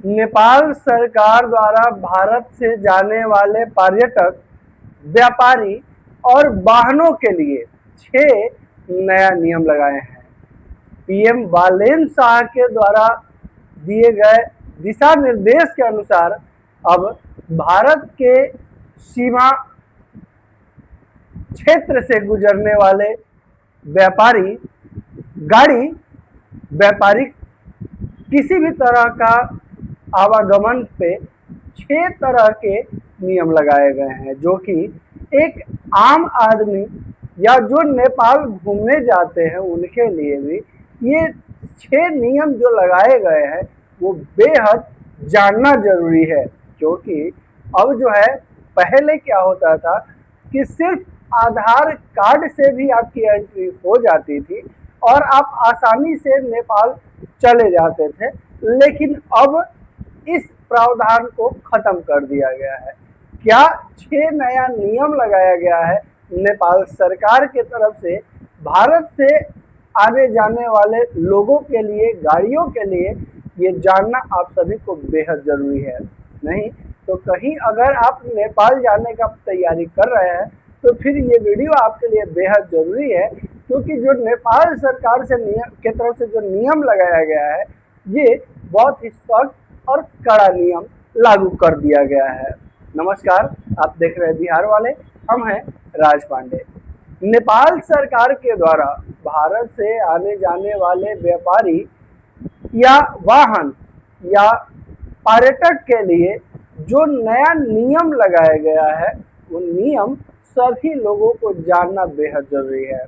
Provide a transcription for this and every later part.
नेपाल सरकार द्वारा भारत से जाने वाले पर्यटक, व्यापारी और वाहनों के लिए 6 नया नियम लगाए हैं। पीएम बालेन शाह के द्वारा दिए गए दिशा निर्देश के अनुसार अब भारत के सीमा क्षेत्र से गुजरने वाले व्यापारी, गाड़ी, व्यापारिक किसी भी तरह का आवागमन पे 6 तरह के नियम लगाए गए हैं, जो कि एक आम आदमी या जो नेपाल घूमने जाते हैं उनके लिए भी ये 6 नियम जो लगाए गए हैं वो बेहद जानना जरूरी है। क्योंकि अब जो है, पहले क्या होता था कि सिर्फ आधार कार्ड से भी आपकी एंट्री हो जाती थी और आप आसानी से नेपाल चले जाते थे, लेकिन अब इस प्रावधान को खत्म कर दिया गया है। क्या 6 नया नियम लगाया गया है नेपाल सरकार की तरफ से भारत से आने जाने वाले लोगों के लिए, गाड़ियों के लिए, ये जानना आप सभी को बेहद जरूरी है। नहीं तो कहीं अगर आप नेपाल जाने का तैयारी कर रहे हैं तो फिर ये वीडियो आपके लिए बेहद जरूरी है, क्योंकि जो नेपाल सरकार से की तरफ से जो नियम लगाया गया है ये बहुत ही सख्त और कड़ा नियम लागू कर दिया गया है। नमस्कार, आप देख रहे हैं बिहार वाले, हम हैं राज पांडे। नेपाल सरकार के द्वारा भारत से आने जाने वाले व्यापारी या वाहन या पर्यटक के लिए जो नया नियम लगाया गया है वो नियम सभी लोगों को जानना बेहद जरूरी है।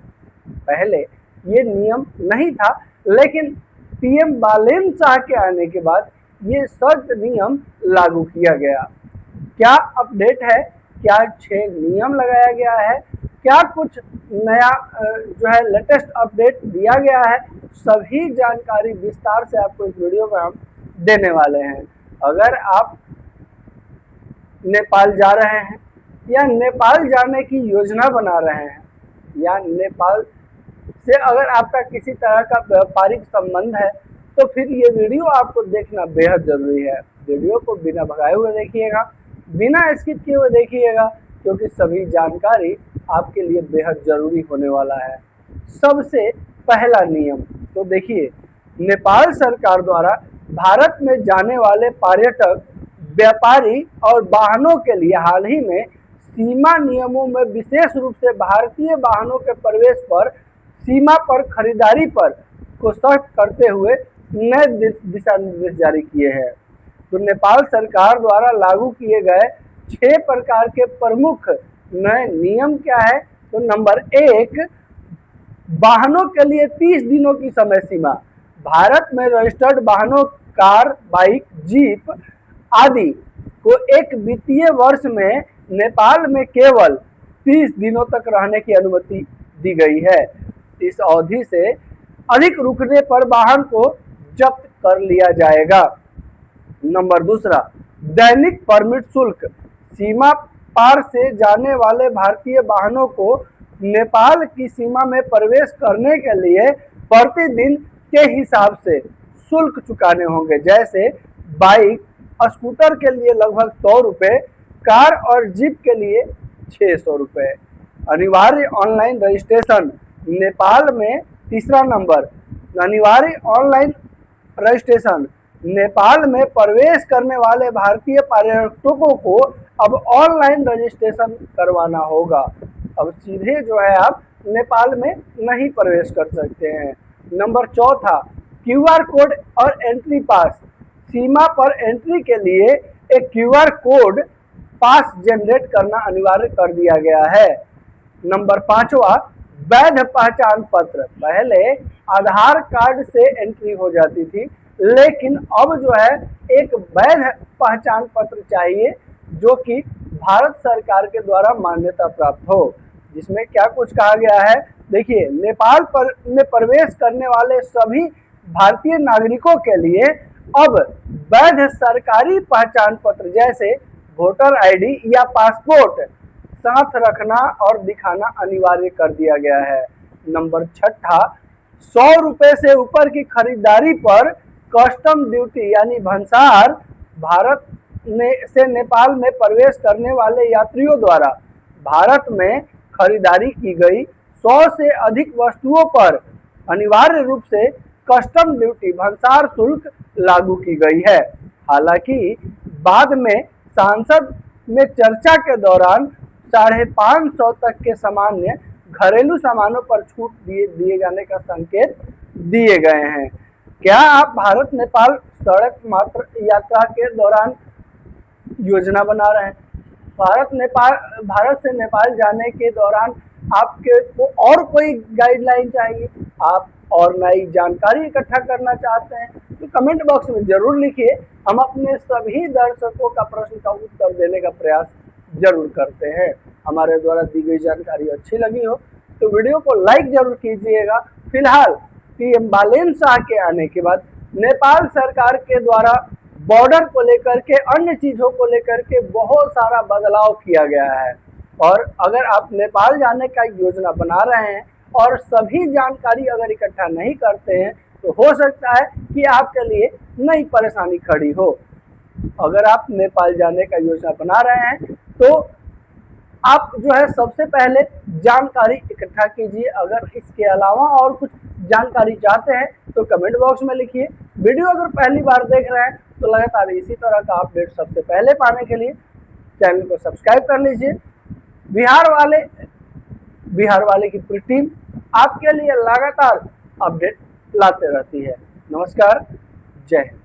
पहले ये नियम नहीं था, लेकिन पीएम बालेन शाह के आने के बाद ये सख्त नियम लागू किया गया। क्या अपडेट है, क्या 6 नियम लगाया गया है, क्या कुछ नया जो है लेटेस्ट अपडेट दिया गया है, सभी जानकारी विस्तार से आपको इस वीडियो में हम देने वाले हैं। अगर आप नेपाल जा रहे हैं या नेपाल जाने की योजना बना रहे हैं या नेपाल से अगर आपका किसी तरह का व्यापारिक संबंध है तो फिर ये वीडियो आपको देखना बेहद जरूरी है। वीडियो को बिना भगाए हुए देखिएगा, बिना स्किप किए हुए देखिएगा, क्योंकि सभी जानकारी आपके लिए बेहद जरूरी होने वाला है। सबसे पहला नियम तो देखिए, नेपाल सरकार द्वारा भारत में जाने वाले पर्यटक, व्यापारी और वाहनों के लिए हाल ही में सीमा नियमों में विशेष रूप से भारतीय वाहनों के प्रवेश पर सीमा पर खरीदारी पर को सख्त करते हुए नए दिशा निर्देश जारी किए हैं। तो नेपाल सरकार द्वारा लागू किए गए 6 प्रकार के प्रमुख नए नियम क्या है? तो नंबर 1, वाहनों के लिए 30 दिनों की समय सीमा। भारत में रजिस्टर्ड वाहनों, कार, बाइक, जीप आदि को एक वित्तीय वर्ष में नेपाल में केवल 30 दिनों तक रहने की अनुमति दी गई है। इस अवधि से अधिक रुकने पर वाहन को जब्त कर लिया जाएगा। नंबर 2, दैनिक परमिट शुल्क। सीमा पार से जाने वाले भारतीय वाहनों को नेपाल की सीमा में प्रवेश करने के लिए प्रतिदिन के हिसाब से शुल्क चुकाने होंगे। जैसे बाइक, स्कूटर के लिए लगभग 100 रुपये, कार और जीप के लिए 600 रुपये। अनिवार्य ऑनलाइन रजिस्ट्रेशन। नेपाल में तीसरा नंबर, अनिवार्य ऑनलाइन रजिस्ट्रेशन। नेपाल में प्रवेश करने वाले भारतीय पर्यटकों को अब ऑनलाइन रजिस्ट्रेशन करवाना होगा। अब सीधे जो है आप नेपाल में नहीं प्रवेश कर सकते हैं। नंबर 4, क्यूआर कोड और एंट्री पास। सीमा पर एंट्री के लिए एक क्यूआर कोड पास जनरेट करना अनिवार्य कर दिया गया है। नंबर 5, वैध पहचान पत्र। पहले आधार कार्ड से एंट्री हो जाती थी, लेकिन अब जो है एक वैध पहचान पत्र चाहिए जो कि भारत सरकार के द्वारा मान्यता प्राप्त हो। जिसमें क्या कुछ कहा गया है, देखिए, नेपाल में प्रवेश करने वाले सभी भारतीय नागरिकों के लिए अब वैध सरकारी पहचान पत्र जैसे वोटर आईडी या पासपोर्ट साथ रखना और दिखाना अनिवार्य कर दिया गया है। नंबर 6, 100 रुपये से ऊपर की खरीदारी पर कस्टम ड्यूटी यानी भंसार भारत से नेपाल में प्रवेश करने वाले यात्रियों द्वारा भारत में खरीदारी की गई 100 से अधिक वस्तुओं पर अनिवार्य रूप से कस्टम ड्यूटी भंसार शुल्क लागू की गई है। हालांकि बाद में संसद में चर्चा के दौरान 550 तक के सामान्य घरेलू सामानों पर छूट दिए जाने का संकेत दिए गए हैं। क्या आप भारत नेपाल सड़क मार्ग यात्रा के दौरान योजना बना रहे हैं? भारत से नेपाल जाने के दौरान आपके को और कोई गाइडलाइन चाहिए, आप और नई जानकारी इकट्ठा करना चाहते हैं तो कमेंट बॉक्स में जरूर लिखिए। हम अपने सभी दर्शकों का प्रश्न का उत्तर देने का प्रयास जरूर करते हैं। हमारे द्वारा दी गई जानकारी अच्छी लगी हो तो वीडियो को लाइक जरूर कीजिएगा। फिलहाल पीएम बालेन शाह के आने के बाद नेपाल सरकार के द्वारा बॉर्डर को लेकर के अन्य चीजों को लेकर के बहुत सारा बदलाव किया गया है और अगर आप नेपाल जाने का योजना बना रहे हैं और सभी जानकारी अगर इकट्ठा नहीं करते हैं तो हो सकता है कि आपके लिए नई परेशानी खड़ी हो। अगर आप नेपाल जाने का योजना बना रहे हैं तो आप जो है सबसे पहले जानकारी इकट्ठा कीजिए। अगर इसके अलावा और कुछ जानकारी चाहते हैं तो कमेंट बॉक्स में लिखिए। वीडियो अगर पहली बार देख रहे हैं तो लगातार इसी तरह का अपडेट सबसे पहले पाने के लिए चैनल को सब्सक्राइब कर लीजिए। बिहार वाले की पूरी टीम आपके लिए लगातार अपडेट लाते रहती है। नमस्कार, जय हिंद।